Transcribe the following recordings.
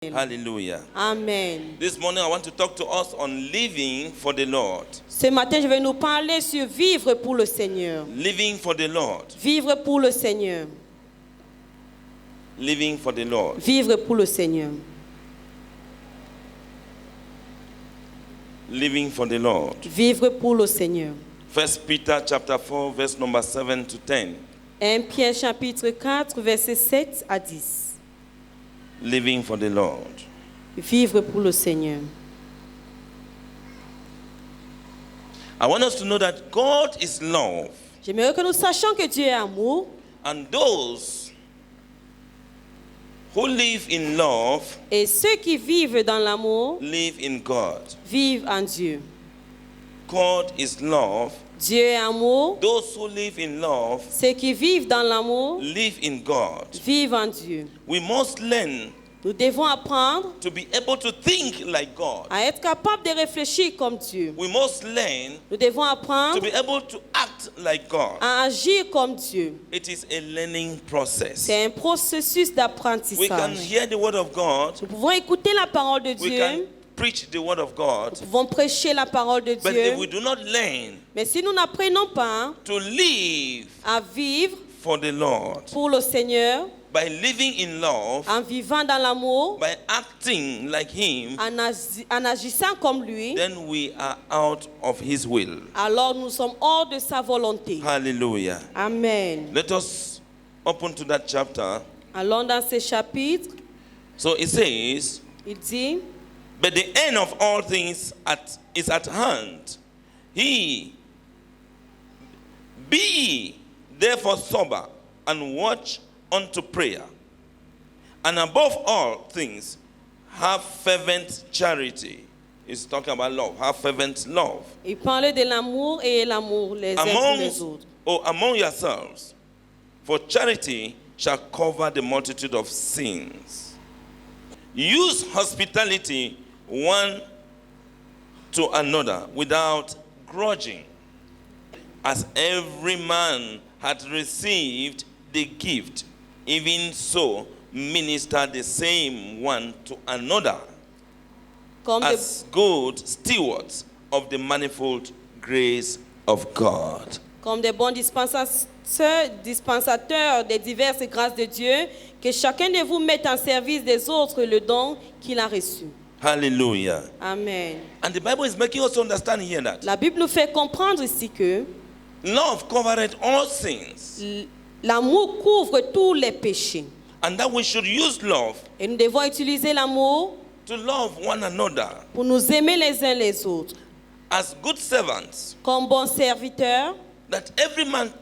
Hallelujah. Amen. This morning I want to talk to us on living for the Lord. Ce matin, je vais nous parler sur vivre pour le Seigneur. Living for the Lord. Vivre pour le Seigneur. Living for the Lord. Vivre pour le Seigneur. Living for the Lord. Vivre pour le Seigneur. 1 Peter chapter 4 verse number 7 to 10. 1 Pierre chapitre 4 versets 7 à 10. Living for the Lord. Vivre pour le Seigneur. I want us to know that God is love, J'aimerais que nous sachions que Dieu est amour and those who live in love et ceux qui vivent dans l'amour live in God. vivent en Dieu. God is love. Dieu est amour. Those who live in love Ceux qui vivent dans l'amour live in God. vivent en Dieu. We must learn Nous devons apprendre to be able to think like God. à être capable de réfléchir comme Dieu. We must learn Nous devons to apprendre be able to act like God. à agir comme Dieu. It is a learning process. C'est un processus We can d'apprentissage. hear the word of God. Nous pouvons écouter la parole de We can Dieu. preach the word of God. Nous pouvons prêcher la parole de But if we Dieu. do not learn Mais si nous n'apprenons pas to live à vivre for the Lord, pour le Seigneur, by living in love, en vivant dans l'amour, by acting like Him, en agissant comme lui, then we are out of His will. alors nous sommes hors de sa volonté. Hallelujah. Amen. Let us open to that chapter. Allons dans ce chapitre. So it says, Il dit, but the end of all things is at hand. Be ye therefore sober and watch unto prayer. And above all things, have fervent charity. It's talking about love. Have fervent love. il parlait de l'amour et l'amour les uns pour les autres. Among yourselves, for charity shall cover the multitude of sins. Use hospitality one to another without grudging, as every man hath received the gift, even so minister the same one to another, as good stewards of the manifold grace of God. Comme des bons dispensateurs des diverses grâces de Dieu, que chacun de vous mette en service des autres le don qu'il a reçu. Hallelujah. Amen. And the Bible is making us understand here that La Bible nous fait comprendre ici que love covered all sins, l'amour couvre tous les péchés. and that we should use love Et nous devons utiliser l'amour to love one another pour nous aimer les uns les autres. as good servants, Comme bons serviteurs, that every man,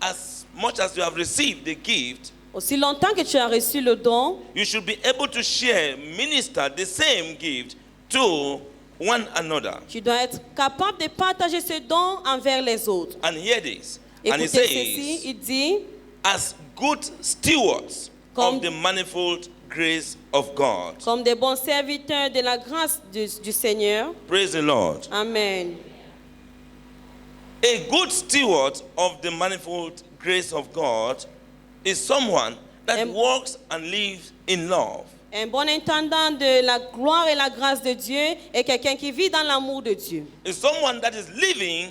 as much as you have received the gift, aussi longtemps que tu as reçu le don, you should be able to share, minister the same gift to one another. tu dois être capable de partager ce don envers les autres. And hear this. And it Écoutez ceci, says, il dit, as good stewards Comme- of the manifold grace of God. comme des bons serviteurs de la grâce du Seigneur. Praise the Lord. Amen. A good steward of the manifold grace of God is someone that walks and lives in love. Un bon intendant de la gloire et la grâce de Dieu est quelqu'un qui vit dans l'amour de Dieu. Is someone that is living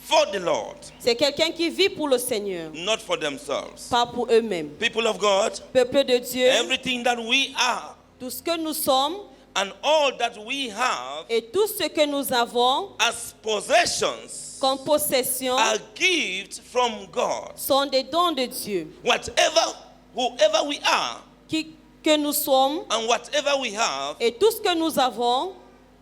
for the Lord, C'est quelqu'un qui vit pour le Seigneur, not for themselves. pas pour eux-mêmes. People of God, Peuple de Dieu, everything that we are tout ce que nous sommes and all that we have et tout ce que nous avons as possessions comme possession are gifts from God. sont des dons de Dieu. Whoever we are Que nous sommes and whatever we have et tout ce que nous avons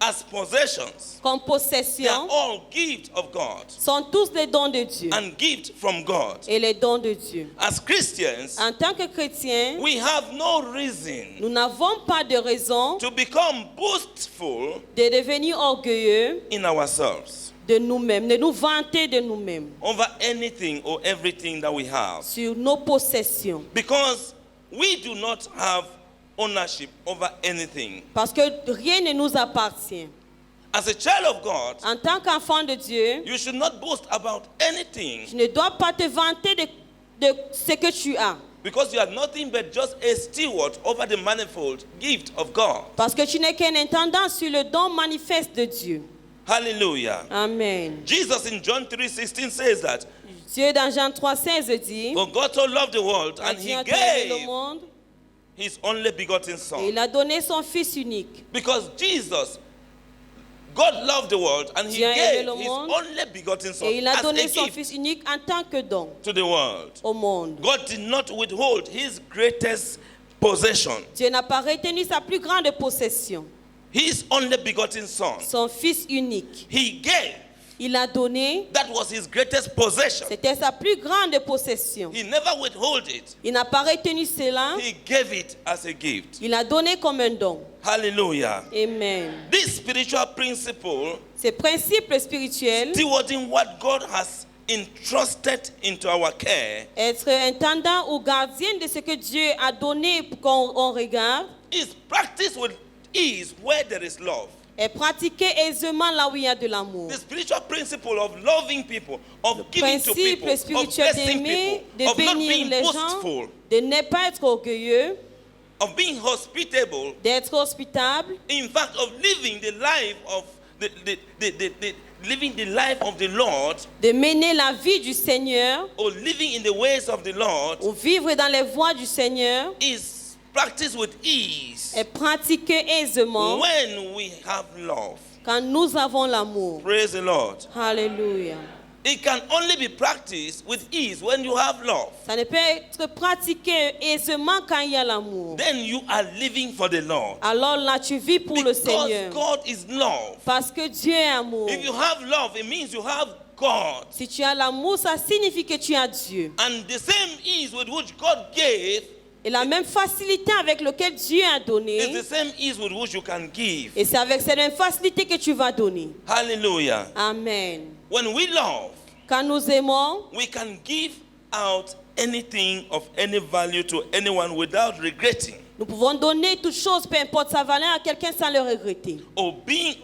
as possessions, comme they are possession all gifts of God sont tous des dons de Dieu and gifts from God. et les dons de Dieu. As Christians, En tant que chrétiens, we have no reason nous n'avons pas de raison to become boastful de devenir orgueilleux in ourselves de nous-mêmes, de nous vanter de nous-mêmes over anything or everything that we have, sur nos possessions. because we do not have ownership over anything. Parce que rien ne nous appartient. As a child of God, En tant qu'enfant de Dieu, you should not boast about anything tu ne dois pas te vanter de ce que tu as. Because you are nothing but just a steward over the manifold gift of God. Parce que tu n'es qu'un intendant sur le don manifeste de Dieu. Hallelujah. Amen. Jesus in John 3:16 says that, Dieu dans Jean 3,16 dit, for God so loved the world and Dieu he a tant aimé le gave monde, his only begotten et son. il a donné son Fils unique. Because God loved the world and he Dieu a aimé gave le his monde, only begotten son Et il a as donné a son gift Fils unique en tant que don to the world. au monde. God did not withhold his greatest possession, Dieu n'a pas retenu sa plus grande possession, his only begotten son. son Fils unique. He gave. Il a donné, That was his greatest possession. c'était sa plus grande possession. He never withhold it. Il n'a pas retenu cela, He gave it as a gift. il a donné comme un don. Hallelujah. Amen. This spiritual principle, Ces principes spirituels, stewarding what God has entrusted into our care, être intendant ou gardien de ce que Dieu a donné pour qu'on regarde, is practiced with ease where there is love. est pratiqué aisément là où il y a de l'amour. The spiritual principle of loving people, of giving to people, Principe of spirituel blessing d'aimer, people, de of not bénir being les gens, boastful, de ne pas être orgueilleux, of being hospitable, d'être hospitable, in fact, of living the life of living the life of the Lord, de mener la vie du Seigneur or living in the ways of the Lord, ou vivre dans les voies du Seigneur is practiced with ease est pratiqué aisément when we have love. quand nous avons l'amour. Praise the Lord. Alléluia. It can only be practiced with ease when you have love. Ça ne peut être pratiqué aisément quand il y a l'amour. Then you are living for the Lord. Alors là, tu vis pour le Because Seigneur. God is love. Parce que Dieu est amour. If you have love, it means you have God. Si tu as l'amour, ça signifie que tu as Dieu. And the same ease with which God gave Et la même facilité avec laquelle Dieu a is donné, the same ease with which you can give. et c'est avec cette même facilité que tu vas donner. Hallelujah. Amen. When we love, Quand nous aimons, we can give out anything of any value to anyone without regretting. nous pouvons donner toute chose, peu importe sa valeur, à quelqu'un sans le regretter. Or we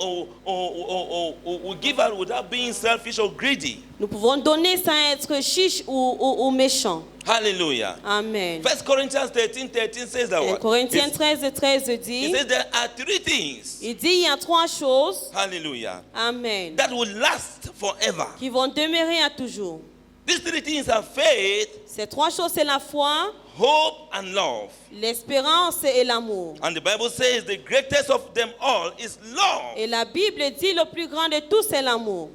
give out without being selfish or greedy. Nous pouvons donner sans être chiche ou méchant. Hallelujah. Amen. 1 Corinthians 13:13 says that Et what? Corinthiens 13:13 It dit, says there are three things, il dit, il y a trois choses, hallelujah, Amen, that will last forever. qui vont demeurer à toujours. These three things are faith, Ces trois choses, c'est la foi, hope, and love. l'espérance et l'amour. And the Bible says the greatest of them all is love. Et la Bible dit, le plus grand de tous, c'est l'amour.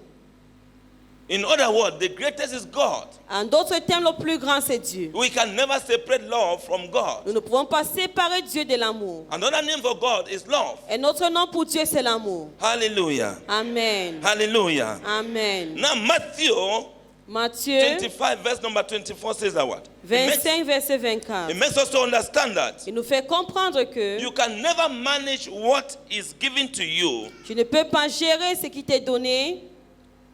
In other words, the greatest is God. En d'autres termes, le plus grand, c'est Dieu. We can never separate love from God. Nous ne pouvons pas séparer Dieu de l'amour. Another name for God is love. Et notre nom pour Dieu, c'est l'amour. Hallelujah. Amen. Hallelujah. Amen. Now Matthew Matthieu 25 verse number 24 says that what? 25, verset It 24. makes us to understand that Il nous fait comprendre que you can never manage what is given to you. tu ne peux pas gérer ce qui t'est donné.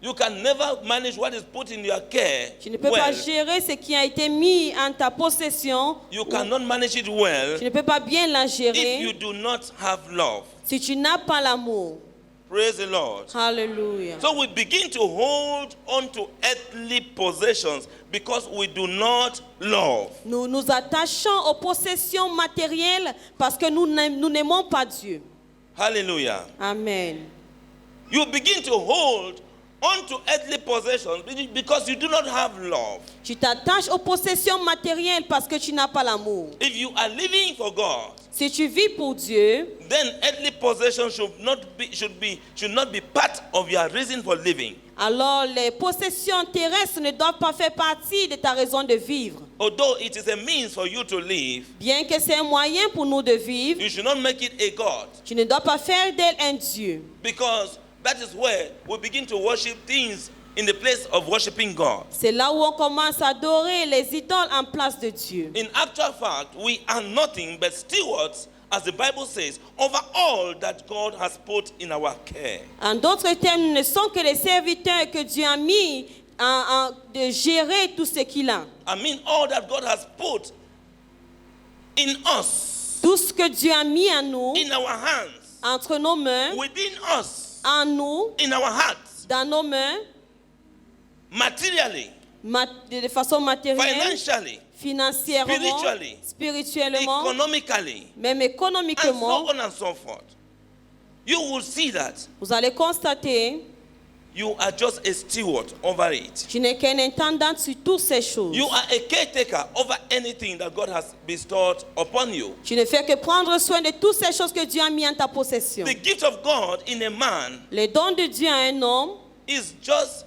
You can never manage what is put in your care Tu ne peux pas well. gérer ce qui a été mis en ta possession. You cannot manage it well Tu ne peux pas bien la if you gérer do not have love. si tu n'as pas l'amour. Praise the Lord. Alléluia. So we begin to hold on to earthly possessions because we do not love. Nous nous attachons aux possessions matérielles parce que nous n'aimons pas Dieu. Hallelujah. Amen. You begin to hold on to earthly possessions because you do not have love. Tu t'attaches aux possessions matérielles parce que tu n'as pas l'amour. If you are living for God, Si tu vis pour Dieu, then earthly possessions should not be part of your reason for living. alors les possessions terrestres ne doivent pas faire partie de ta raison de vivre. Although it is a means for you to live, Bien que c'est un moyen pour nous de vivre, you should not make it a God, tu ne dois pas faire d'elle un Dieu. because that is where we begin to worship things in the place of worshiping God. C'est là où on commence à adorer les idoles en place de Dieu. In actual fact, we are nothing but stewards, as the Bible says, over all that God has put in our care. En d'autres termes, nous ne sommes que les serviteurs que Dieu a mis de gérer tout ce qu'il a. I mean, all that God has put in us, Tout ce que Dieu a mis en nous, in our hands, entre nos mains, within us, en nous, in our hearts, dans nos mains, materially, de façon matérielle, financially, financièrement, spiritually, spirituellement, economically, même and économiquement, so on and so forth. You will see that vous allez constater, you are just a steward over it. tu n'es qu'un intendant sur toutes ces choses. You are a caretaker over anything that God has bestowed upon you. Tu ne fais que prendre soin de toutes ces choses que Dieu a mis en ta possession. The gift of God in a man Les dons de Dieu à un homme, he's just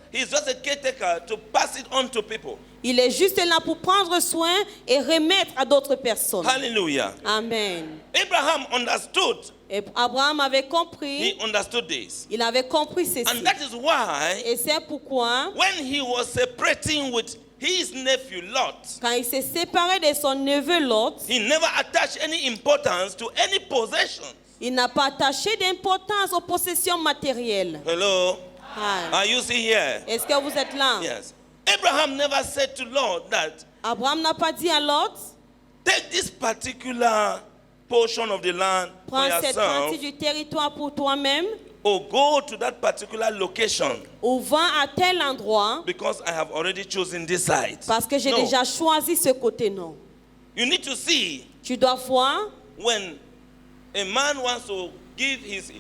a caretaker to pass it on to people. il est juste là pour prendre soin et remettre à d'autres personnes. Hallelujah. Amen. Abraham understood. Et Abraham avait He compris, understood this. il avait compris ceci. And that is why Et c'est pourquoi, when he was separating with his nephew Lot, quand il s'est séparé de son neveu Lot, he never attached any importance to any possession. il n'a pas attaché d'importance aux possessions matérielles. Hello? Ah. Are you see here? Est-ce que vous êtes là? Yes. Abraham never said to Lot that Abraham n'a pas dit à Lot, take this particular portion of the land for prends cette yourself partie du territoire pour toi-même, or go to that particular location ou va à tel endroit, because I have already chosen this side. parce que j'ai No. déjà choisi ce côté. Non. You need to see Tu dois voir, when a man wants to give his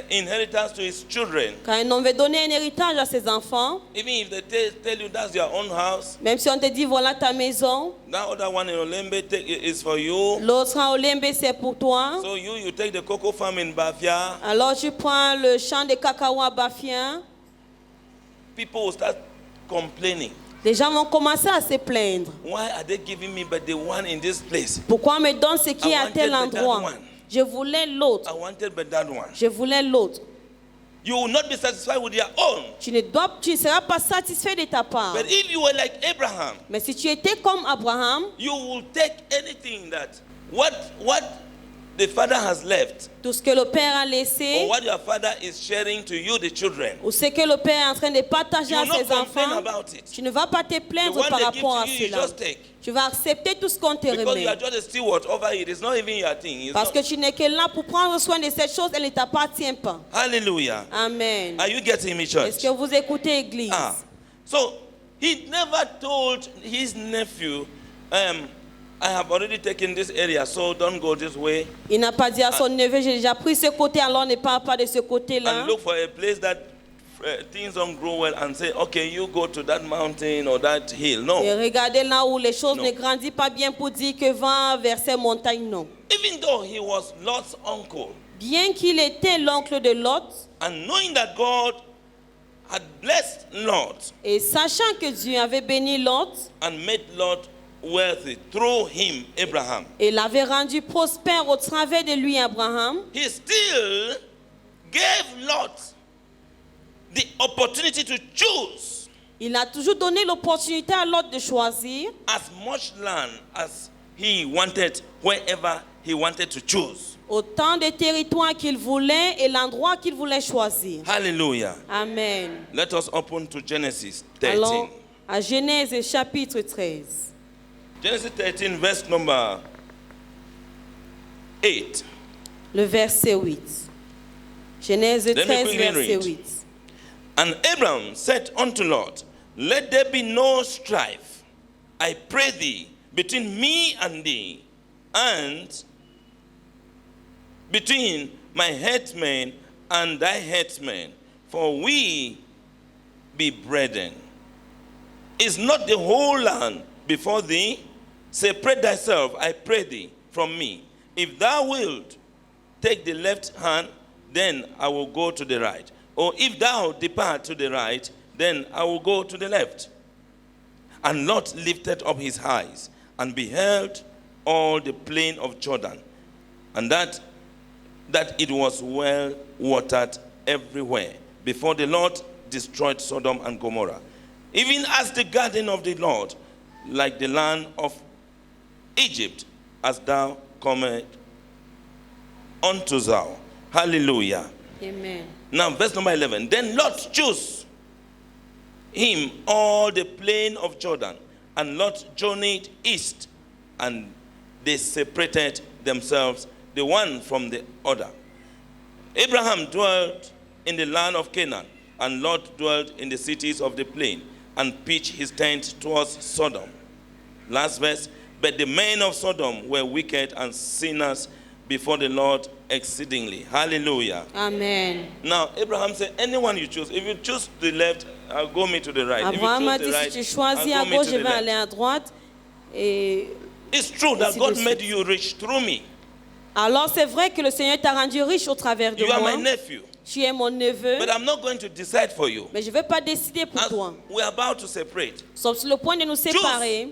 inheritance to his children, quand un homme veut donner un héritage à ses enfants, even if they tell you that's your own house, même si on te dit voilà ta maison, that other one in Olembe is for you. l'autre à Olembe c'est pour toi. So you take the cocoa farm in Bafia. Alors tu prends le champ de cacao à Bafia. People will start complaining. Les gens vont commencer à se plaindre. Why are they giving me but the one in this place? Pourquoi on me donne ce qui I est à wanted tel but that endroit? one. Je voulais l'autre. I wanted but that one. Je voulais l'autre. You will not be satisfied with your own. Tu ne seras pas satisfait de ta part. But if you were like Abraham, Mais si tu étais comme Abraham, you will take anything that what the father has left tout ce que le Père a or laissé, what your father is sharing to you, the children. ou ce que le Père est en train de partager You à will not ses complain enfants, about it. tu ne vas pas te The plaindre one par they give rapport à to you, you cela. just take. Tu vas accepter tout ce qu'on te Because you are remet. just a steward over it. It's not even your thing. It's Parce not- que tu n'es que là pour prendre soin de cette chose, elle ne t'appartient pas. Hallelujah. Amen. Are you getting me, Est-ce church? que vous écoutez, Église? Ah. So he never told his nephew, I have already taken this area, so don't go this way. Il n'a pas dit à son neveu, j'ai déjà pris ce côté, alors ne pars pas de ce côté-là. And look for a place that things don't grow well and say, okay, you go to that mountain or that hill. Et No. regardez là où les choses Non. ne grandissent pas bien pour dire que va vers ces montagnes, non. Even though he was Lot's uncle, Bien qu'il était l'oncle de Lot, and knowing that God had blessed Lot et sachant que Dieu avait béni Lot, and made Lot wealthy through him, Abraham, et l'avait rendu prospère au travers de lui, Abraham, he still gave Lot the opportunity to choose il a toujours donné l'opportunité à Lot de choisir as much land as he wanted, wherever he wanted to choose. autant de territoires qu'il voulait et l'endroit qu'il voulait choisir. Hallelujah. Amen. Let us open to Genesis 13. Allons à Genèse chapitre 13. Genesis 13, verse number 8. Le verset 8. Genèse Let me 13, quickly verset read. 8. And Abram said unto Lot, let there be no strife, I pray thee, between me and thee, and between my headsmen and thy headsmen, for we be brethren. Is not the whole land before thee? Separate thyself, I pray thee, from me. If thou wilt take the left hand, then I will go to the right. Or if thou depart to the right, then I will go to the left. And Lot lifted up his eyes and beheld all the plain of Jordan, and that it was well watered everywhere, before the Lord destroyed Sodom and Gomorrah, even as the garden of the Lord, like the land of Egypt, as thou comest unto thou. Hallelujah. Amen. Now, verse number 11. Then Lot chose him all the plain of Jordan, and Lot journeyed east, and they separated themselves, the one from the other. Abraham dwelt in the land of Canaan, and Lot dwelt in the cities of the plain, and pitched his tent towards Sodom. Last verse. But the men of Sodom were wicked and sinners before the Lord exceedingly. Hallelujah. Amen. Now, Abraham said, anyone you choose, if you choose the left, I'll go me to the right. Abraham a If you dit, choose si tu the right, choisis I'll à go me gauche, to je the vais aller left. à droite. Et It's true that Ainsi God de suite. made you rich through me. alors c'est vrai que le Seigneur t'a rendu riche au travers de You are moi. my nephew. Tu es mon neveu, But I'm not going to decide for you. mais je ne vais pas décider pour As toi. we're about to separate. Nous sommes sur le point de nous séparer.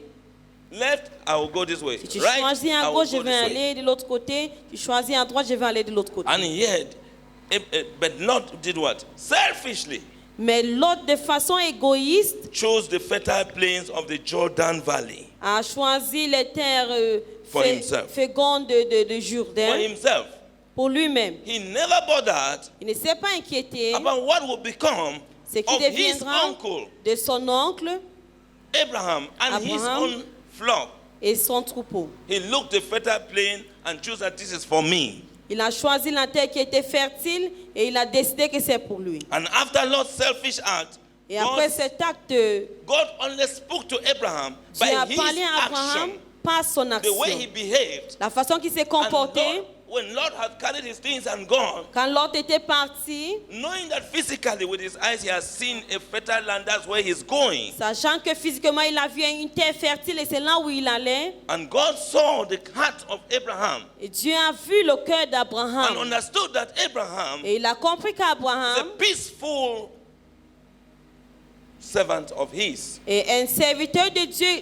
Left, I will go this way. Si tu Right, choisis à I will gauche, je go vais this way. aller de l'autre côté. Tu choisis à droite, je vais aller de l'autre côté. And yet, but Lot did what? Selfishly Mais l'autre, de façon égoïste, chose the fertile plains of the Jordan Valley a choisi les terres For himself. fécondes de for Jourdain himself. pour lui-même. He never bothered Il ne s'est pas inquiété about what would become ce qui of his deviendra uncle de son oncle Abraham and his Abraham. own flock. et son troupeau. He looked the fertile plain and chose that this is for me. Il a choisi la terre qui était fertile et il a décidé que c'est pour lui. And after Lot's selfish act, Et après cet acte, Dieu God only spoke to Abraham by a his parlé à Abraham action, par son the way he action. behaved. La façon qu'il s'est And comporté. God, when Lot had carried his things and gone, Quand l'autre était parti, knowing that physically with his eyes he has seen a fertile land, that's where he's going. sachant que physiquement il a vu une terre fertile et c'est là où il allait, And God saw the heart of Abraham et Dieu a vu le cœur and d'Abraham. understood that Abraham Et il a compris is a qu'Abraham peaceful servant of his. est un serviteur de Dieu,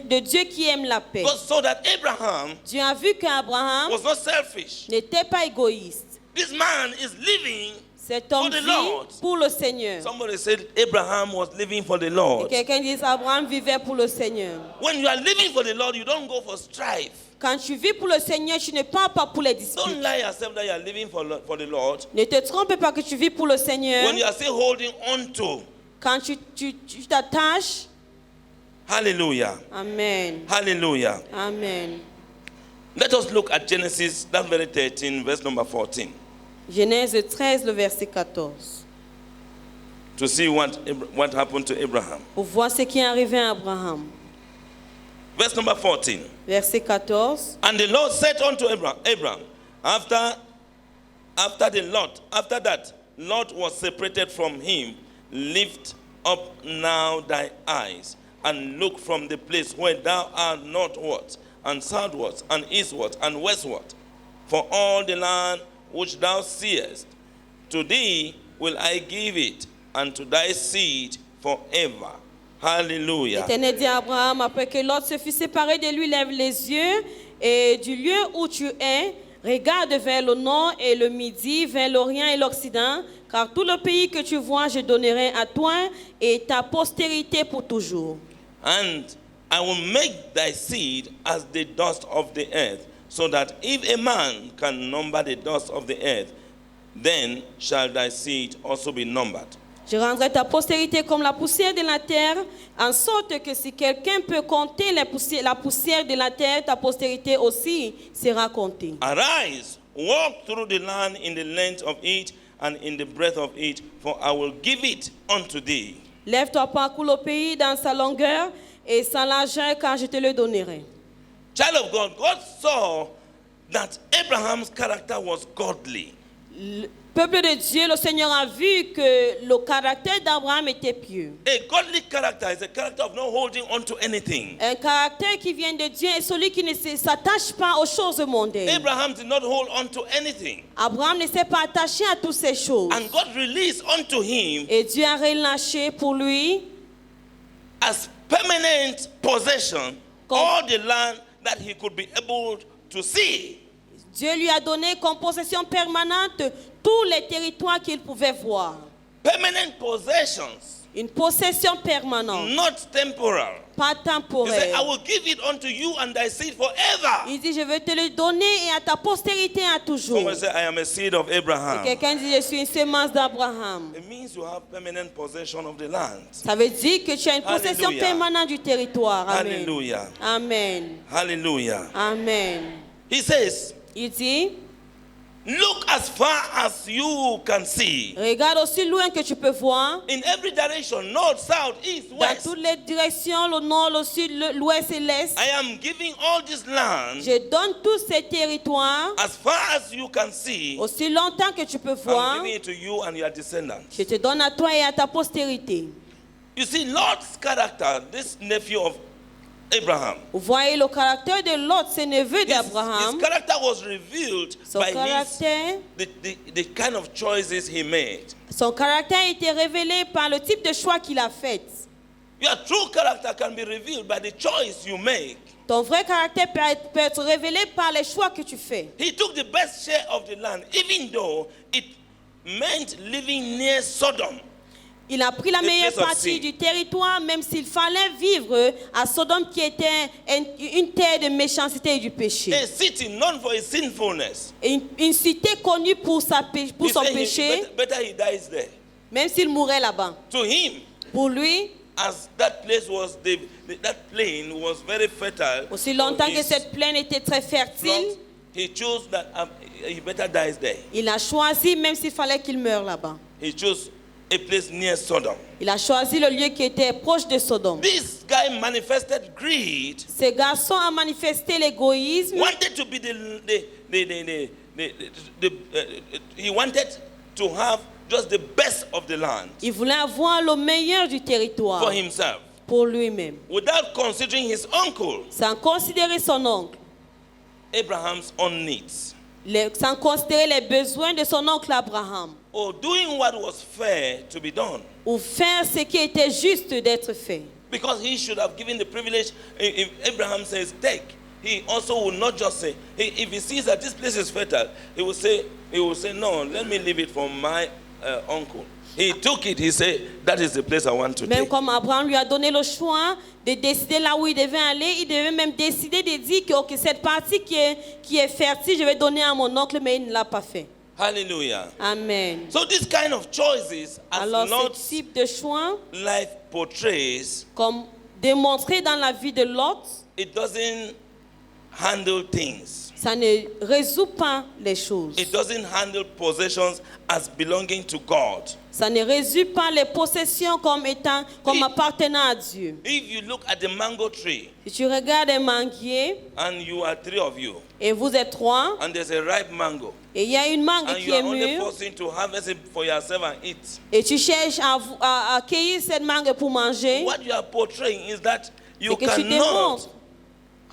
de Dieu qui aime la paix. God saw that Abraham Dieu a vu qu'Abraham was not selfish. n'était pas égoïste. This man is living. Cet homme For the vit Lord. pour le Seigneur. Somebody said Abraham was living for the Et Lord. quelqu'un dit Abraham vivait pour le Seigneur. When you are living for the Lord, you don't go for strife. Quand tu vis pour le Seigneur, tu ne pars pas pour les Don't disputes. lie yourself that you are living for the Lord. Ne te trompe pas que tu vis pour le Seigneur. When you are still holding on to. Quand tu t'attaches, Hallelujah. Amen. Hallelujah. Amen. Let us look at Genesis, that very 13, verse number 14, Genèse 13, le verset 14. to see what happened to Abraham. Pour voir ce qui est arrivé à Abraham. Verse number 14. Verset 14. And the Lord said unto Abraham, after that, Lot was separated from him. Lift up now thy eyes and look from the place where thou art northward and southward and eastward and westward. For all the land which thou seest, to thee will I give it, and to thy seed forever. Hallelujah. L'Éternel dit à Abraham, après que Lot se fut séparé de lui, lève les yeux et du lieu où tu es, regarde vers le nord et le midi, vers l'orient et l'occident, car tout le pays que tu vois, je donnerai à toi et ta postérité pour toujours. And I will make thy seed as the dust of the earth, so that if a man can number the dust of the earth, then shall thy seed also be numbered. Je rendrai ta postérité comme la poussière de la terre, en sorte que si quelqu'un peut compter la poussière de la terre, ta postérité aussi sera comptée. Arise, walk through the land in the length of it and in the breadth of it, for I will give it unto thee. Lève-toi, parcours le pays dans sa longueur et sa largeur, car je te le donnerai. Child of God, God saw that Abraham's character was godly. Le peuple de Dieu, le Seigneur a vu que le caractère d'Abraham était pieux. A godly character is a character of not holding on to anything. Un caractère qui vient de Dieu est celui qui ne s'attache pas aux choses mondaines. Abraham did not hold on to anything. Abraham ne s'est pas attaché à toutes ces choses. And God released unto him Et Dieu a relâché pour lui as permanent possession Comme- all the land that he could be able to see. Dieu lui a donné comme possession permanente tous les territoires qu'il pouvait voir. Permanent possessions, Une possession permanente, not temporal. pas He said, temporaire. I will give it unto you and thy seed forever. Il dit, je vais te le donner et à ta postérité à toujours. Someone say, I am a seed of Abraham. Quelqu'un dit, je suis une semence d'Abraham. It means you have permanent possession of the land. Ça veut dire que tu as une possession Alléluia. permanente du territoire. Amen. Hallelujah. Amen. Hallelujah. Amen. He says, Il dit, Look as far as you can see. Regarde aussi loin que tu peux voir. In every direction, north, south, east, Dans west. toutes les directions, le nord, le sud, l'ouest et l'est. I am giving all this land Je donne tous ces territoires. as far as you can see. Aussi longtemps que tu peux I'm voir, giving it to you and your descendants. je te donne à toi et à ta postérité. You see, Lot's character, this nephew of Abraham, Vous voyez le caractère de Lot, ce neveu his d'Abraham. character was revealed Son by caractère, the kind of choices he made. son caractère a été révélé par le type de choix qu'il a fait. Your true character can be revealed by the choice you make. Ton vrai caractère peut être révélé par les choix que tu fais. He took the best share of the land, even though it meant living near Sodom. Il a pris la The meilleure place of partie sin. du territoire, même s'il fallait vivre à Sodome, qui était une terre de méchanceté et du péché. A city known for its sinfulness. Une cité connue pour son He péché, better he dies there. même s'il mourait là-bas. To him, Pour lui, as that place was that plain was very fertile. aussi longtemps for que his cette plaine était très fertile, flocks, he chose that he better dies there. il a choisi, même s'il fallait qu'il meure là-bas. He chose a place near Sodom. Il a choisi le lieu qui était proche de Sodome. This guy manifested greed. Ce garçon a manifesté l'égoïsme. Wanted to be he wanted to have just the best of the land Il voulait avoir le meilleur du territoire for himself, pour lui-même, without considering his uncle sans considérer son oncle, Abraham's own needs, sans considérer les besoins de son oncle Abraham, or doing what was fair to be done. ou faire ce qui était juste d'être fait. Because he should have given the privilege. If Abraham says take, he also will not just say, if he sees that this place is fertile, he will say no, let me leave it for my uncle. He took it. He said, that is the place I want to Même take. comme Abraham lui a donné le choix de décider là où il devait aller, il devait même décider de dire que ok, cette partie qui est fertile, je vais donner à mon oncle, mais il ne l'a pas fait. Hallelujah. Amen. So this kind of choices, as Alors Lot's ce type de choix, life portrays, comme démontré dans la vie de Lot, it doesn't handle things. ça ne résout pas les choses. It doesn't handle possessions as belonging to God. Ça ne résout pas les possessions comme appartenant à Dieu. If you look at the mango tree, Si tu regardes un manguier and you are three of you, et vous êtes trois, and there's a ripe mango, et il y a une mangue and qui you are est only mûre, forcing to harvest it for yourself and eat, et tu cherches à cueillir cette mangue pour manger, what you are portraying is that you c'est que tu cannot démontres,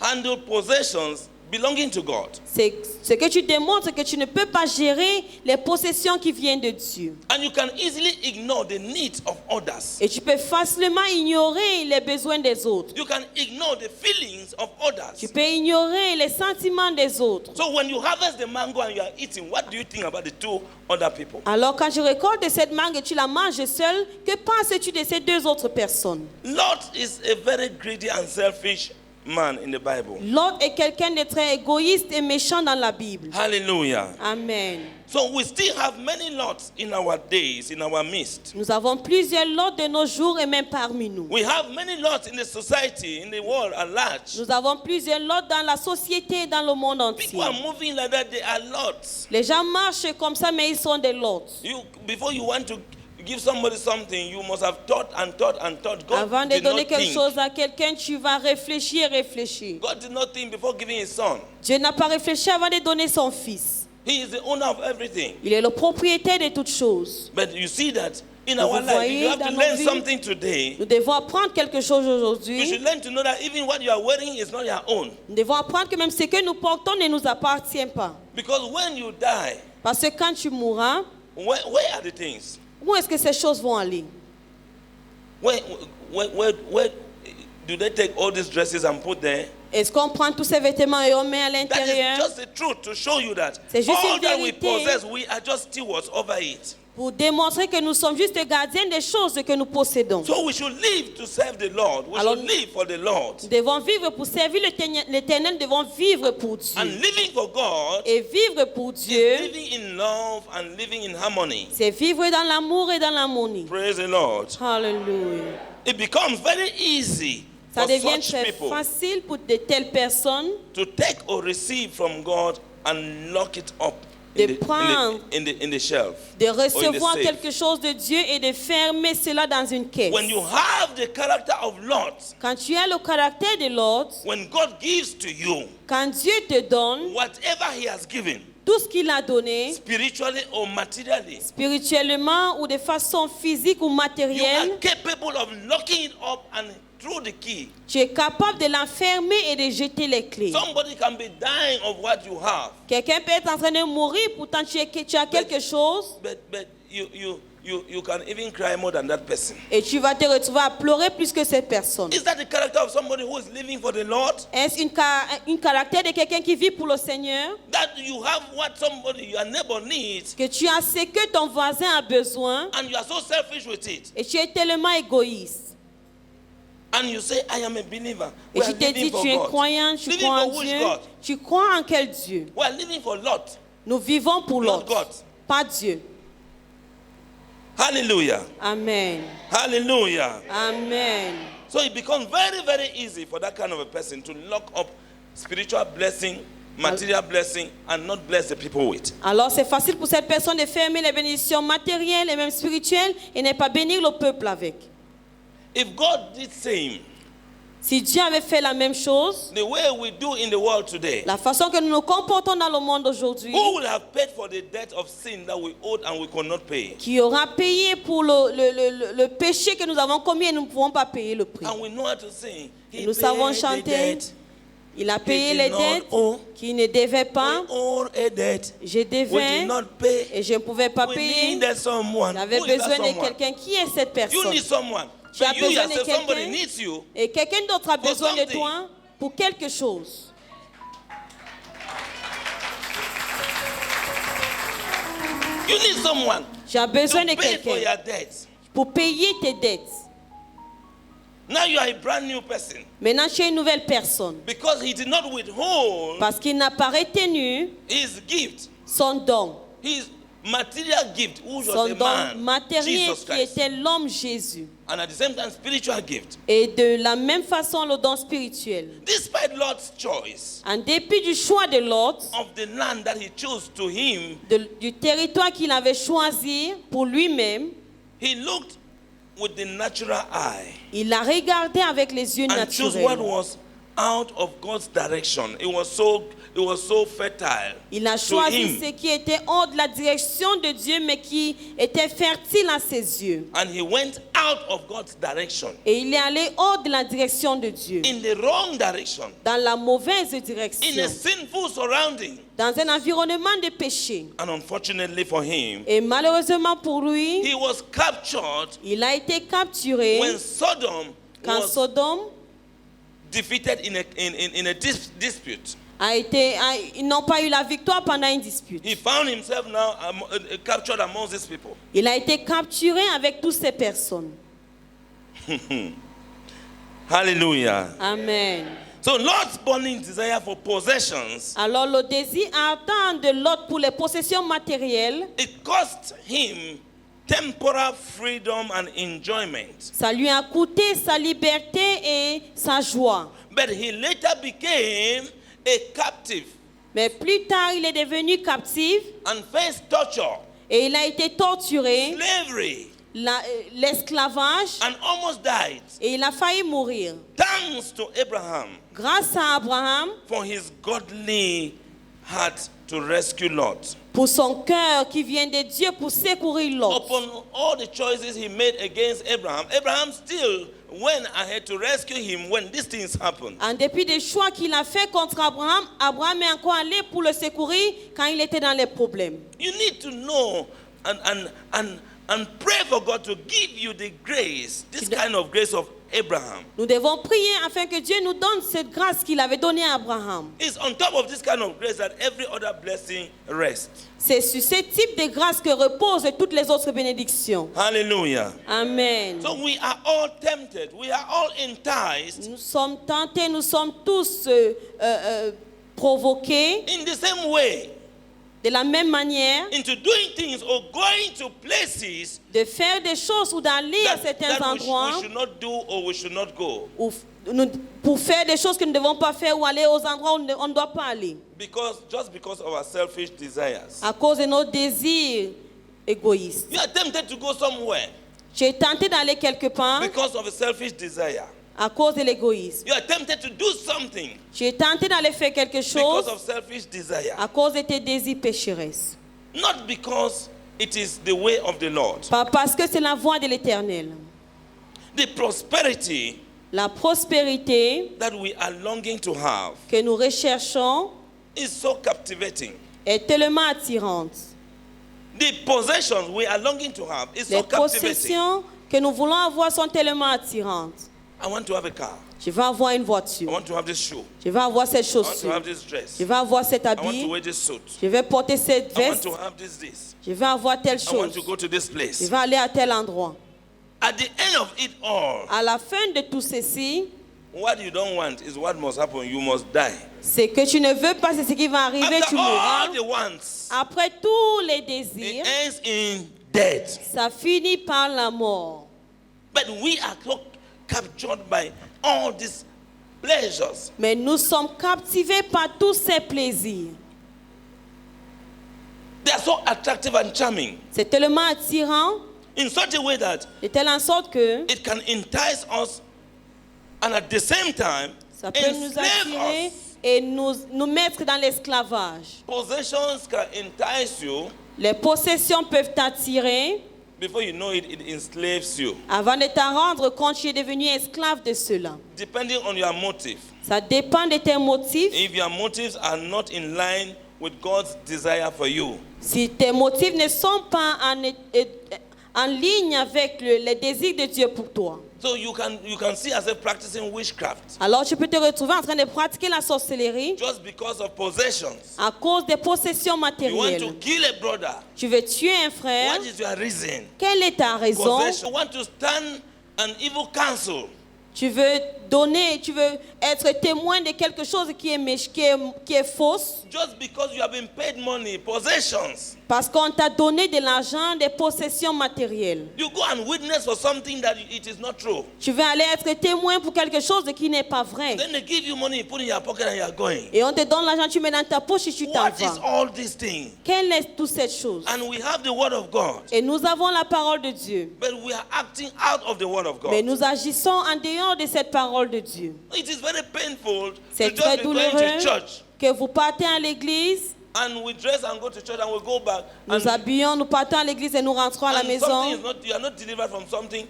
handle possessions belonging to God. c'est que tu démontres que tu ne peux pas gérer les possessions qui viennent de Dieu. And you can easily ignore the needs of others. Et tu peux facilement ignorer les besoins des autres. You can ignore the feelings of others. Tu peux ignorer les sentiments des autres. So when you harvest the mango and you are eating, what do you think about the two other people? Alors quand tu récoltes cette mangue et tu la manges seul, que penses-tu de ces deux autres personnes? Lot is a very greedy and selfish man in the Bible. Lot est quelqu'un de très égoïste et méchant dans la Bible. Hallelujah. Amen. So we still have many Lots in our days, in our midst. Nous avons plusieurs lots de nos jours et même parmi nous. We have many Lots in the society, in the world at large. Nous avons plusieurs lots dans la société et dans le monde entier. People are moving like that, they are Lots. Les gens marchent comme ça, mais ils sont des lots. Before you want to give somebody something, you must have thought and thought and thought. God Avant de did donner not quelque think. chose à quelqu'un, tu vas réfléchir. God did not think before giving his son. Dieu n'a pas réfléchi avant de donner son fils. He is the owner of everything. Il est le propriétaire de toutes choses. But you see that in Vous our life, voyez, you have dans to nos learn vies, something today. Nous devons apprendre quelque chose You should aujourd'hui. learn to know that even what you are wearing is not your own. Nous devons apprendre que même ce que nous portons ne nous appartient pas. Because when you die, Parce que quand tu mourras, where are the things? où est-ce que ces choses vont aller? Where do they take all these dresses and put there? Est-ce qu'on prend tous ces vêtements et on met à That l'intérieur is just the truth to show you that C'est juste all une that we vérité. possess, we are just stewards over it. pour démontrer que nous sommes juste gardiens des choses que nous possédons. So we should live to serve the Lord. We Alors, should live for the Lord. Nous devons vivre pour servir l'Éternel, nous devons vivre pour Dieu. And living for God Et vivre pour is Dieu, living in love and living in harmony. c'est vivre dans l'amour et dans l'harmonie. Praise the Lord. Hallelujah. It becomes very easy Ça for devient such très people facile pour de telles personnes to take or receive from God and lock it up de prendre, in the shelf. de or in the recevoir safe. quelque chose de Dieu et de fermer cela dans une caisse. When you have the character of Lot, Quand tu as le caractère de l'autre, when God gives to you quand Dieu te donne whatever He has given, tout ce qu'il a donné, spiritually or materially, spirituellement ou de façon physique ou you are matérielle, capable of locking it up and through the key. tu es capable de l'enfermer et de jeter les clés. Somebody can be dying of what you have, Quelqu'un peut être en train de mourir, pourtant tu as quelque chose but you can even cry more than that person. et tu vas te retrouver à pleurer plus que cette personne. Is that the character of somebody who is living for the Lord? Est-ce une caractère de quelqu'un qui vit pour le Seigneur? That you have what somebody, your neighbor needs, Que tu as ce que ton voisin a besoin and you are so selfish with it. et tu es tellement égoïste. And you say, I am a believer. Et We are tu te living dis, for tu es God. croyant, tu Living crois en for which Dieu. God? Tu crois en quel Dieu? We are living for Lot. Nous vivons pour Not l'autre, God. pas Dieu. Hallelujah. Amen. Hallelujah. Amen. So it becomes very, very easy for that kind of a person to lock up spiritual blessing, material blessing, and not bless the people with. Alors c'est facile pour cette personne de fermer les bénédictions matérielles et même spirituelles et ne pas bénir le peuple avec. If God did same, Si Dieu avait fait la même chose, the way we do in the world today, la façon que nous nous comportons dans le monde aujourd'hui, who would have paid for the debt of sin that we owed and we could not pay? qui aura payé pour le péché que nous avons commis et nous ne pouvons pas payer le prix. And we know how to sing. He Nous savons paid the chanter. debt. Il a payé did les not dettes owe. qu'il ne devait pas. We owed a debt. Je We did devais not pay. et je ne pouvais pas We payer. needed someone. J'avais Who is that besoin de someone? quelqu'un. Qui est cette You personne? need someone. Tu as But you besoin de yourself, somebody quelqu'un needs you. et quelqu'un d'autre a For besoin de something. toi pour quelque chose. You need someone Tu as besoin de to pay for quelqu'un your debts. pour payer tes dettes. Now you are a brand new person Maintenant, tu es une nouvelle personne because he did not withhold parce qu'il n'a pas retenu his gift, son don. his material gift, who was Son a don man, matériel Jesus qui Christ, était l'homme Jésus. and at the same time spiritual gift. Et de la même façon, le don spirituel. Despite Lord's choice En dépit du choix de l'autre, of the land that he chose to him, du territoire qu'il avait choisi pour lui-même, he looked with the natural eye il a regardé avec les yeux and chose what naturels. was out of God's direction. It was so fertile Il a to choisi him, ce qui était hors de la direction de Dieu, mais qui était fertile à ses yeux. and he went out of God's direction Et il est allé hors de la direction de Dieu, in the wrong direction, dans la mauvaise in direction, a sinful surrounding. dans un environnement de péché. And unfortunately for him, Et malheureusement pour lui, he was captured il a été capturé when Sodom quand was Sodome defeated in a dispute. ils n'ont pas eu la victoire pendant une dispute. He found himself now captured amongst these people. Il a été capturé avec toutes ces personnes. Hallelujah. Amen. So Lord's burning desire for possessions, Alors le désir ardent de l'autre pour les possessions matérielles, it cost him temporal freedom and enjoyment. ça lui a coûté sa liberté et sa joie. But he later became a captive Mais plus tard, il est devenu captif and faced torture, et il a été torturé, slavery, l'esclavage, and almost died. et il a failli mourir. Thanks to Abraham Grâce à Abraham, for his godly heart to rescue Lot. pour son cœur qui vient de Dieu pour secourir l'autre. Upon all the choices he made against Abraham, Abraham still went ahead to rescue him when these things happened. En dépit des choix qu'il a fait contre Abraham, Abraham est encore allé pour le secourir quand il était dans les problèmes. You need to know and pray for God to give you the grace, this kind of grace of Abraham. Nous devons prier afin que Dieu nous donne cette grâce qu'il avait donnée à Abraham. It's on top of this kind of grace that every other blessing rests. C'est sur ce type de grâce que reposent toutes les autres bénédictions. Hallelujah. Amen. So we are all tempted, we are all enticed Nous sommes tentés, nous sommes tous provoqués in the same way de la même manière into doing things or going to places de faire des choses ou d'aller à certains endroits we should not do or we should not go. ou pour faire des choses que nous ne devons pas faire ou aller aux endroits où on ne doit pas aller. Just because of our selfish desires. À cause de nos désirs égoïstes. You are tempted to go somewhere Tu es tenté d'aller quelque part because of a selfish desire. à cause de l'égoïsme. You are tempted to do something Tu es tenté d'aller faire quelque because chose of selfish desire. à cause de tes désirs pécheresses. Not because it is the way of the Lord. Pas parce que c'est la voie de l'Éternel. The prosperity La prospérité that we are longing to have que nous recherchons is so captivating. est tellement attirante. The possessions we are longing to have is so Les captivating. possessions que nous voulons avoir sont tellement attirantes. I want to have a car. Je veux avoir une I voiture. want to have this shoe. Je veux avoir cette I want to chaussure. have this dress. Je veux avoir cet I want to habit. wear this suit. Je vais porter cette I want veste. to have this. Je vais avoir telle I want chose. to go to this Je place. vais aller à tel endroit. At the end of it all, À la fin de tout ceci, what you don't want is what must happen. You must die. c'est que tu ne veux pas, c'est ce qui va arriver, After tu mourras. all the wants, Après tous les it désirs, ends in death. ça finit par la mort. But we are so captured by all these pleasures. Mais nous sommes captivés par tous ces plaisirs. They are so attractive and charming C'est tellement attirant, in such a way that de telle en sorte que it can entice us and at the same time ça peut nous enslave attirer us. et nous mettre dans l'esclavage. Possessions can entice you. Les possessions peuvent t'attirer. Before you know it, it enslaves you. Avant de t'en rendre compte, tu es devenu esclave de cela. Depending on your motive. Ça dépend de tes motifs. If your motives are not in line with God's desire for you, Si tes motifs ne sont pas en ligne avec les désirs de Dieu pour toi, so you can see yourself practicing witchcraft alors tu peux te retrouver en train de pratiquer la sorcellerie just because of possessions. à cause des possessions You want to matérielles. kill a brother. Tu veux tuer un frère. What is your reason? Quelle est ta raison? Possession. You want to stand an evil counsel. Tu veux être témoin de quelque chose qui est fausse Just because you have been paid money, possessions. parce qu'on t'a donné de l'argent, des possessions matérielles. You go and witness for something that it is not true. Tu veux aller être témoin pour quelque chose qui n'est pas vrai. Then they give you money, you put it in your pocket and you are going. Et on te donne l'argent, tu mets dans ta poche et tu t'en What is vas. all these things? Quelle est toute cette chose? And we have the word of God, Et nous avons la parole de Dieu. but we are acting out of the word of Mais God. nous agissons en dehors de cette parole de Dieu. It is very painful to C'est just très be going douloureux to church que vous partez à l'église, and we dress and go to church and we go back nous and, habillons, nous partons à l'église et nous rentrons à la and maison. something is not, you are not delivered from something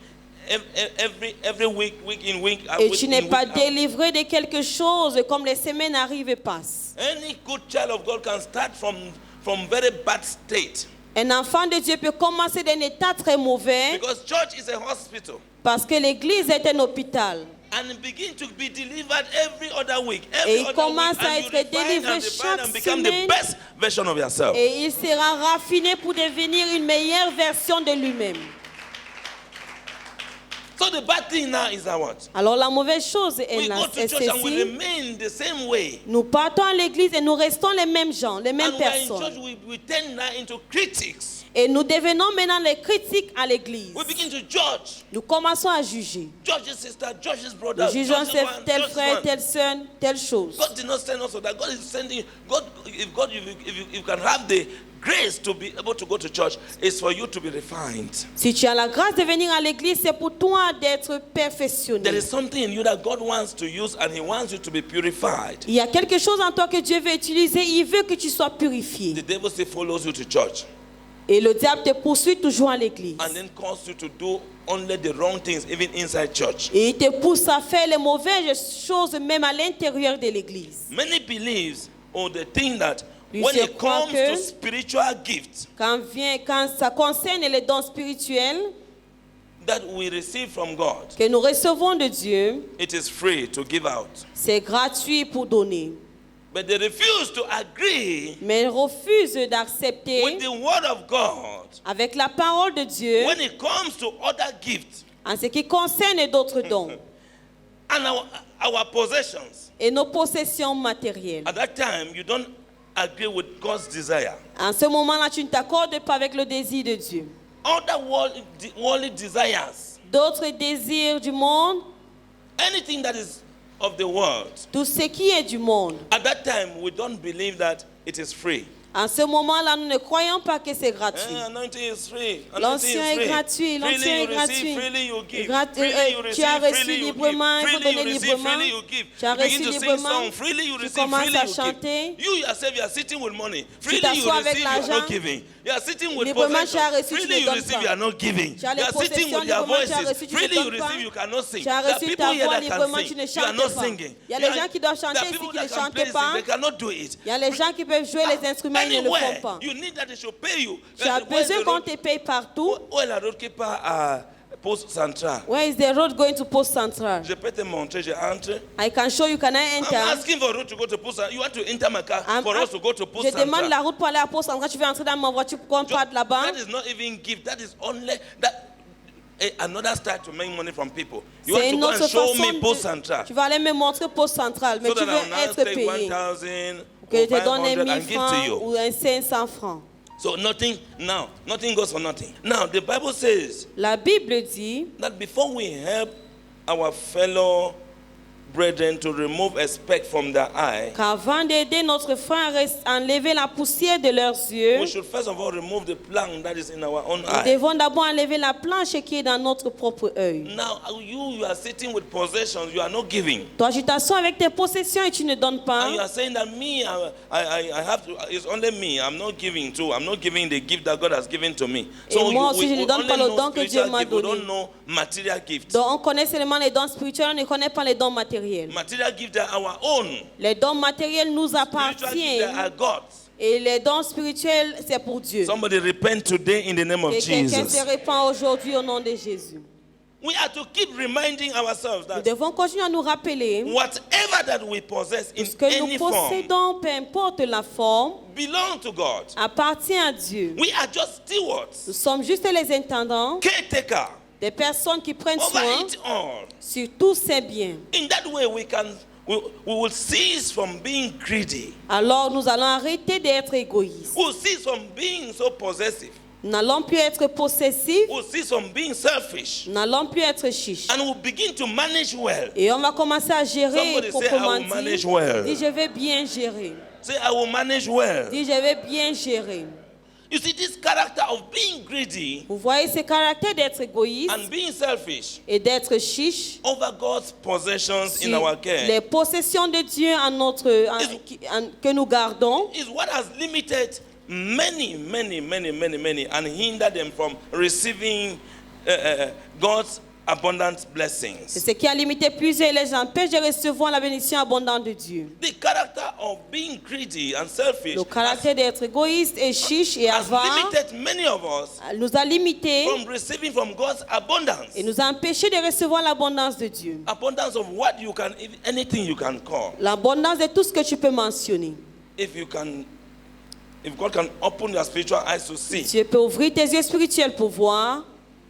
every week in week Et week tu in, n'es week pas out. délivré de quelque chose comme les semaines arrivent et passent. Any good child of God can start from very bad state, Un enfant de Dieu peut commencer d'un état très mauvais because church is a hospital, parce que l'église est un hôpital. and begin to be delivered every other week, Et il commence à and you être refine délivré and refine chaque and become semaine. the best version of yourself. Et il sera raffiné pour devenir une meilleure version de lui-même. So the bad thing now is that what? Alors la mauvaise chose We est, go to church and we celle-ci. remain the same way. Nous partons à l'église et nous restons les mêmes gens, les mêmes And we are in church, personnes. we turn now into critics. Et nous devenons maintenant les critiques à l'église. We begin to judge. Nous commençons à juger. Judge his sister, judge his brother, Nous jugeons judge tel one, frère, judge one. telle sœur, telle chose. God did not send us so that God is sending God. If you can have the grace to be able to go to church, it's for you to be refined. Si tu as la grâce de venir à l'église, c'est pour toi d'être perfectionné. There is something in you that God wants to use, and He wants you to be purified. Il y a quelque chose en toi que Dieu veut utiliser. Il veut que tu sois purifié. The devil still follows you to church Et le diable te poursuit toujours à l'église. and then causes you to do only the wrong things, even inside church. Et il te pousse à faire les mauvaises choses même à l'intérieur de l'église. Many believes or they think that Lui when se it croit comes que- to spiritual gifts Quand ça concerne les dons spirituels that we receive from God, que nous recevons de Dieu, it is free to give out. c'est gratuit pour donner. But they refuse to agree Mais ils refusent d'accepter with the word of God avec la parole de Dieu when it comes to other gifts en ce qui concerne d'autres dons and our possessions. et nos possessions matérielles. At that time, you don't agree with God's desire. En ce moment-là, tu ne t'accordes pas avec le désir de Dieu. Other worldly desires, D'autres désirs du monde, anything that is of the world. tout ce qui est du monde. At that time, we don't believe that it is free. En ce moment-là, nous ne croyons pas que c'est gratuit. Anointing is free. Anointing L'ancien is free. est gratuit, l'ancien Freely est you receive, gratuit. freely you give. Grat- Freely you tu as receive, reçu freely you librement, il give. faut Freely donner you receive, librement. freely you give. Tu as You begin reçu to sing librement, song, freely you tu receive, commences freely à you chanter. give. You yourself, you are sitting with money. Freely you t'assois avec receive, you are l'argent. not giving. You are sitting with Librement, tu as possessions. reçu, tu Freely ne you donnes receive, pas. you are not giving. Tu as You les are sitting possessions, with your librement, tu as voices. reçu, tu ne Freely you donnes pas. receive, you cannot sing. Tu as There are reçu people ta here voix that librement, can tu ne sing. You are chantes not pas. singing. Il y a les gens qui doivent There chanter are ici people qui ne that can chantent play, pas. they cannot do it. Il y a les gens qui peuvent jouer les instruments, ils ne le font Anywhere, pas. you need that they should pay you. Tu as besoin qu'on te paye partout. Où est la roadkeeper à Poste Central? Where is the road going to Post Central? Je peux te montrer, je entre. I can show you, can I I'm enter? asking for road to go to Poste Central. You want to enter my car for us to go to Poste Je demande Central? la route pour aller à Post Central. Tu veux entrer dans ma voiture pour qu'on parte là-bas? That is not even gift. That is only that another style to make money from people. You C'est want to une go autre and show façon. me Poste Central. Tu vas aller me montrer Post Central, mais So tu that veux I'll now être take payé. 1,000 Que or je te donne 500 1000 and give to francs you. ou 500 francs. So nothing goes for nothing. Now the Bible says La Bible dit that before we help our fellow brethren to remove a speck from their eye, qu'avant d'aider notre frère à enlever la poussière de leurs yeux, we should first of all remove the plank that is in our own nous eye. devons d'abord enlever la planche qui est dans notre propre œil. Now you are sitting with possessions, you are not giving. Toi, tu t'assois avec tes possessions et tu ne donnes And you pas. are saying that me, I have to, it's only me, I'm not giving too. I'm not giving the gift that God has given to me. Et moi aussi, je we ne donne only pas le know don que Dieu spiritual m'a gift, we donné. don't know material gifts. Donc, on connaît seulement les dons spirituels, on ne connaît pas les dons matériels. Material gifts are our own. Les dons matériels nous Spiritual gifts appartiennent are God's. et les dons spirituels, c'est pour Dieu. Somebody repent today in the name of Que quelqu'un se Jesus. répand aujourd'hui au nom de Jésus. We have to keep reminding ourselves Nous that devons continuer à nous rappeler whatever that we possess in ce que any nous form possédons, peu importe la forme, belong to God. appartient à Dieu. We are just stewards, Nous sommes juste les intendants, caretaker des personnes qui prennent over soin it all. sur tous ces biens. In that way, we will cease from being greedy. Alors nous allons arrêter d'être égoïstes. We'll cease from being so possessive. Nous n'allons plus être possessifs, We'll cease from being selfish. nous n'allons plus être chiches. And we'll begin to manage well. Et on va commencer à gérer Somebody say, I proprement will manage dit. well. Dis, je vais bien gérer. Say, I will manage well. Dis, je vais bien gérer. You see, this character of being greedy Vous voyez ce caractère d'être égoïste and being selfish et d'être chiche over God's possessions in sur our care les possessions de Dieu que nous gardons. is what has limited many and hindered them from receiving God's abundant C'est blessings. ce qui a limité plusieurs et les empêche de recevoir la bénédiction abondante de Dieu. The character of being greedy and selfish Le caractère d'être égoïste et chiche et has avare limited many of us nous a limités from receiving from God's abundance. et nous a empêchés de recevoir l'abondance de Dieu. Abundance of what you can, anything you can call. L'abondance de tout ce que tu peux mentionner. If God can open your spiritual eyes to see Dieu peut ouvrir tes yeux spirituels pour voir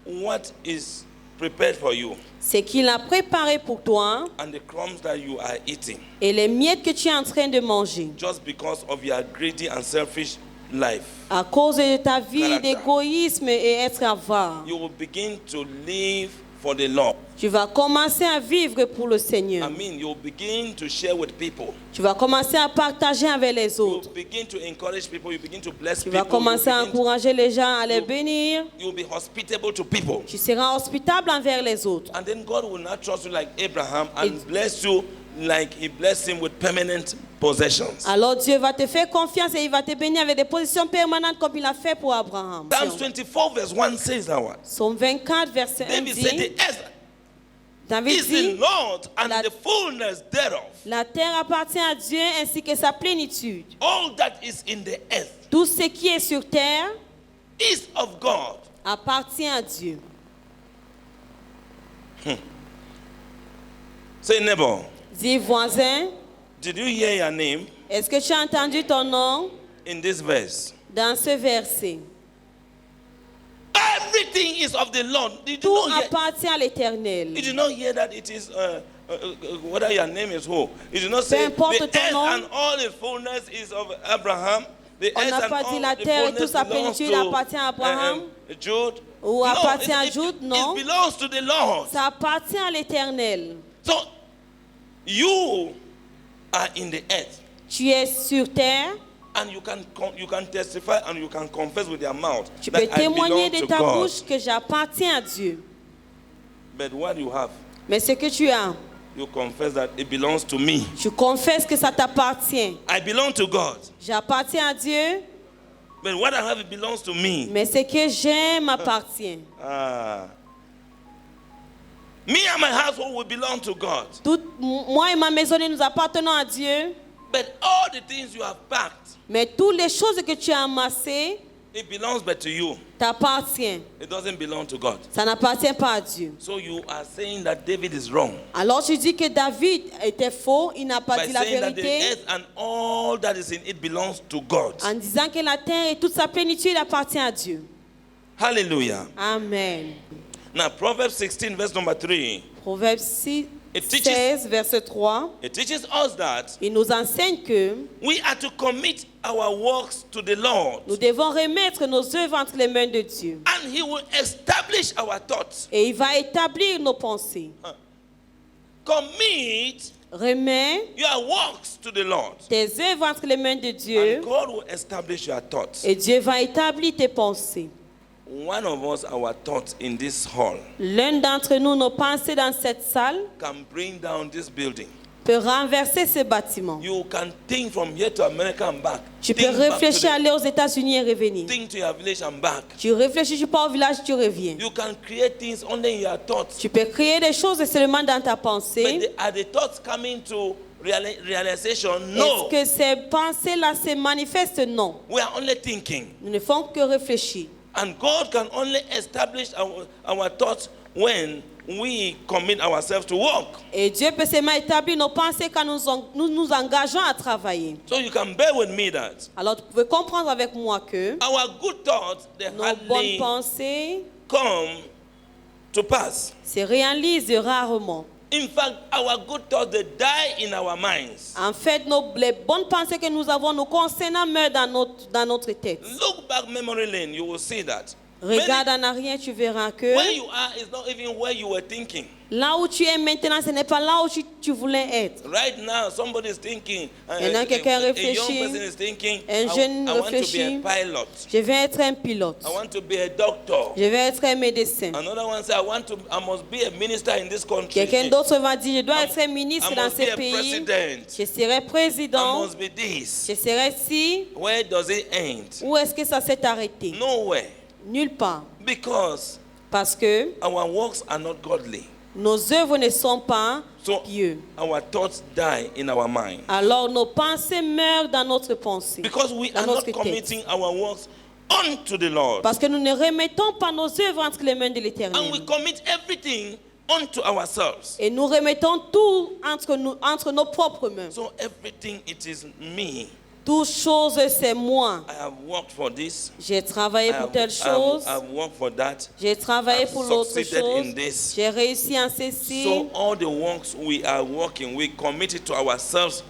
what is prepared for you ce qu'il a préparé pour toi and the crumbs that you are eating et les miettes que tu es en train de manger just because of your greedy and selfish life. à cause de ta vie Caractère. d'égoïsme et être avare. You will begin to live for the Lord. Tu vas commencer à vivre pour le Seigneur. I mean, you will begin to share with people. Tu vas commencer à partager avec les You autres. will begin to encourage people. You begin to bless Tu people. vas commencer à You encourager les gens à les bénir. will be hospitable to people. Tu seras hospitable envers les autres. And then God will not trust you like Abraham and It's- bless you like he blessed him with permanent possessions. Alors Dieu va te faire confiance et il va te bénir avec des positions permanentes comme il a fait pour Abraham. Psalms 24 verse 1 says that one. Psaume 24, verset 1 David said, dit, the earth David is the dit, Lord and La- the fullness thereof. la terre appartient à Dieu ainsi que sa plénitude. All that is in the earth Tout ce qui est sur terre is of God. appartient à Dieu. Say, neighbor, Dis voisin, did you hear your name est-ce que tu as entendu ton nom in this verse? dans ce verset? Everything is of the Lord. Did you Tout not hear, appartient à l'Éternel. did you not hear that it is, whether your name is who? Did you not say, importe the ton earth nom. and all its fullness is of Abraham? The On earth n'a and pas dit all la the terre et toute fullness sa belongs plénitude to, appartient à Abraham. Jude? Ou appartient à it Jude, non. belongs to the Lord. Ça appartient à l'Éternel. So, You are in the earth, Tu es sur terre. and you can testify and you can confess with your mouth Tu peux that I témoigner belong de to ta God. bouche que j'appartiens à Dieu. But what you have, Mais ce que tu as, you confess that it belongs to me. tu confesses que ça t'appartient. I belong to God. J'appartiens à Dieu, But what I have, it belongs to me. mais ce que j'ai m'appartient. Ah. Me and my household will belong to God. Moi et ma maisonnée, nous appartenons à Dieu. But all the things you have packed, Mais toutes les choses que tu as amassées it belongs but to you. t'appartiennent. It doesn't belong to God. Ça n'appartient pas à Dieu. So you are saying that David is wrong Alors tu dis que David était faux, il n'a pas by dit la saying that the vérité. earth and all that is in it belongs to God. En disant que la terre et toute sa plénitude appartient à Dieu. Hallelujah. Amen. Now Proverbs 16 verse number 3, Proverbe 6, It teaches- 16, verset 3. it teaches us that Il nous enseigne que we are to commit our works to the Lord, nous devons remettre nos œuvres entre les mains de Dieu. and He will establish our thoughts. Et il va établir nos pensées. Commit Remets your works to the Lord, tes œuvres entre les mains de Dieu and God will establish your thoughts. et Dieu va établir tes pensées. One of us, our thoughts in this hall, L'un d'entre nous, nos pensées dans cette salle, can bring down this building. peut renverser ce bâtiment. You can think from here to America and back. Tu peux Think back to réfléchir à the- aller aux États-Unis et revenir. think to your village and back. Tu réfléchis, tu pars au village, tu reviens. You can create things only in your thoughts. Tu peux créer des choses seulement dans ta But pensée. are the thoughts coming to realization? Est-ce No. que ces pensées-là se manifestent? Non. We are only thinking. Nous ne faisons que réfléchir. And God can only establish our thoughts when we commit ourselves to work. Et Dieu peut seulement établir nos pensées quand nous nous engageons à travailler. So you can bear with me that Alors, tu pouvez comprendre avec moi que our good thoughts, they nos bonnes hardly pensées come to pass. se réalisent rarement. In fact, our good thoughts, they die in our minds. En fait, les bonnes pensées que nous avons nous concernant meurent dans notre tête. Look back memory lane, you will see that. Regarde en arrière, tu verras que Where you are is not even where you were thinking. là où tu es maintenant, ce n'est pas là où tu voulais être. Right now, somebody is thinking, Maintenant, quelqu'un a young réfléchit. person is thinking, Un jeune I want to be réfléchit. a pilot. Je vais être un pilote. I want to be a doctor. Je vais être un médecin. Another one said, I must be a minister in this country. Quelqu'un d'autre va dire, je dois être un ministre I dans must be ce a pays. president. Je serai I président. must be this. Je serai ci. Where does it end? Où est-ce que ça s'est arrêté? Nowhere. Nulle part. Because Parce que our works are not godly. nos œuvres ne sont pas So pieuses. our thoughts die in our mind. Alors nos pensées meurent dans notre pensée. Because we Dans are not notre tête. committing our works unto the Lord. Parce que nous ne remettons pas nos œuvres entre les mains de And we l'Éternel. commit everything unto ourselves. Et nous remettons tout entre nos propres mains. So everything, it is me. Toute chose, c'est moi. I have worked for this. J'ai travaillé pour telle chose. I've worked for that. J'ai travaillé I've pour l'autre succeeded in chose. this. J'ai réussi en ceci. So all the works we are working, we commit it to ourselves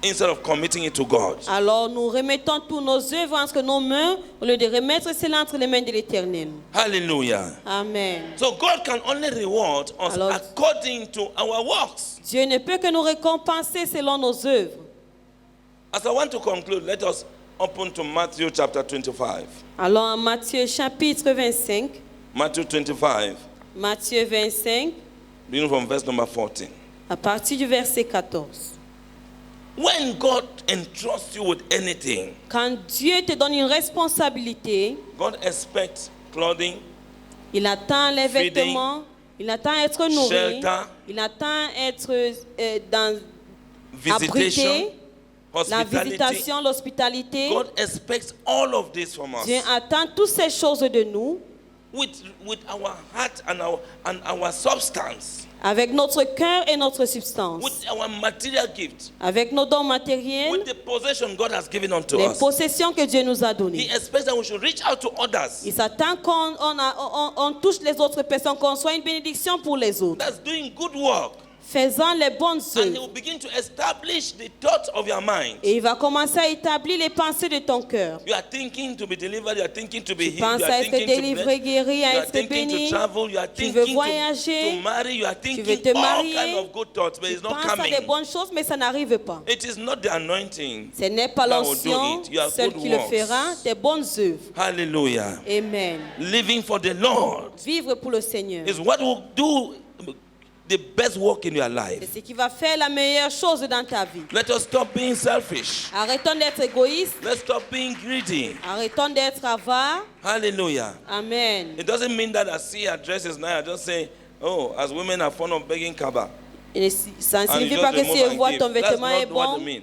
instead of committing it to God. Alors nous remettons tous nos œuvres entre nos mains au lieu de remettre cela entre les mains de l'Éternel. Hallelujah. Amen. So God can only reward us Alors- according to our works. Dieu ne peut que nous récompenser selon nos œuvres. As I want to conclude, let us open to Matthew chapter 25. Alors en Matthieu chapitre 25, Matthew 25, Matthieu 25, beginning from verse number 14. à partir du verset 14. When God entrusts you with anything, Quand Dieu te donne une responsabilité, God expects clothing, il attend les Feeding, vêtements, il attend être nourri, shelter, il attend être visitation, abrité, la hospitality. visitation, l'hospitalité. God expects all of this from us Dieu attend toutes ces choses de nous with our heart and our substance, avec notre cœur et notre substance, with our material gift, avec nos dons with matériels, the possession God has given unto les us. possessions que Dieu nous a He données. expects that we should reach out to others Il s'attend qu'on touche les autres personnes, qu'on soit une bénédiction pour les autres. that's doing good work faisant les bonnes And he œuvres. will begin to establish the thoughts of your mind. Et il va commencer à établir les pensées de ton cœur. You are thinking to be delivered, you are thinking to be healed, Pense you are à être thinking to délivré, bless, guéri, you à are être thinking to béni. travel, you are Tu veux thinking voyager, to marry, you are tu veux thinking te all marier. kind of good thoughts, but Tu it's not penses à coming. des bonnes choses, mais ça n'arrive pas. It is not the anointing. Ce n'est pas that will do l'onction it. You have seul good qui le works. fera, tes bonnes œuvres. Hallelujah. Amen. Living for the Lord Vivre pour le Seigneur. is what will do the best work in your C'est life. ce qui va faire la meilleure chose dans ta vie. Let us stop being selfish. Arrêtons d'être égoïstes. Let's stop being greedy. Arrêtons d'être avares. Hallelujah. Amen. It doesn't mean that I see her dress is nice. I just say, oh, as women are fond of begging kaba. Et ça ne And you signifie just pas que remove si elle and voit give. ton That's vêtement est not what bon it means.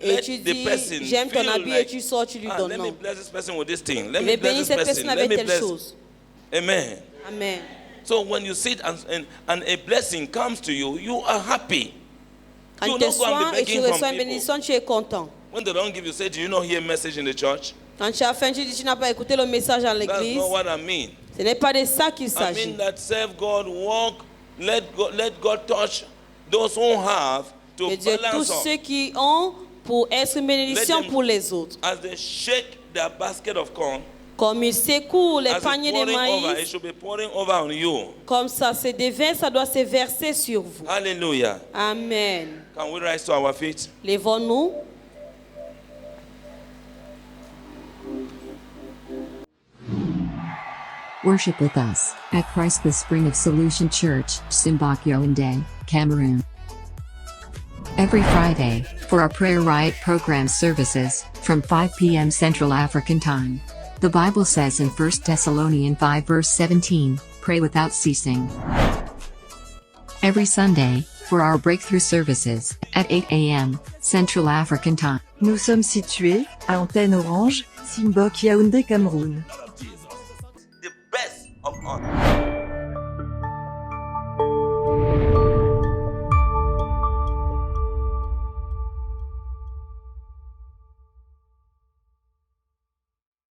et Let tu the dis person j'aime ton feel habit et like, tu sors, tu lui let donnes me non. bless this person with this thing. Let Je me vais bless bénir this cette person. personne Let avec me telle bless. chose. Amen. Amen. So when you sit and a blessing comes to you, you are happy. Quand You tu te don't go and soins be et tu begging from reçois une people. bénédiction, tu es content. When they don't give you, say, do you not hear message in the church? Quand tu as faim, tu dis tu n'as pas écouté le message à That's l'église. not what I mean. Ce n'est pas de ça qu'il I s'agit. mean that serve God, walk, let God touch those who have to Que Dieu touche balance ceux up. qui ont pour être une bénédiction Let them- pour les autres. As they shake their basket of corn, Comme il secoue les as it's paniers de pouring over, it maïs, should be pouring over on you. comme ça se déverse, ça doit se verser sur vous. Hallelujah. Amen. Can we rise to our feet? Lèvons-nous. Worship with us at Christ the Spring of Solution Church, Simbakyo Cameroon. Every Friday, for our Prayer Riot program services, from 5 p.m. Central African Time. The Bible says in 1 Thessalonians 5 verse 17, pray without ceasing. Every Sunday, for our breakthrough services, at 8 a.m. Central African Time. Nous sommes situés à Antenne Orange, Simbok Yaoundé, Cameroun. The best of all.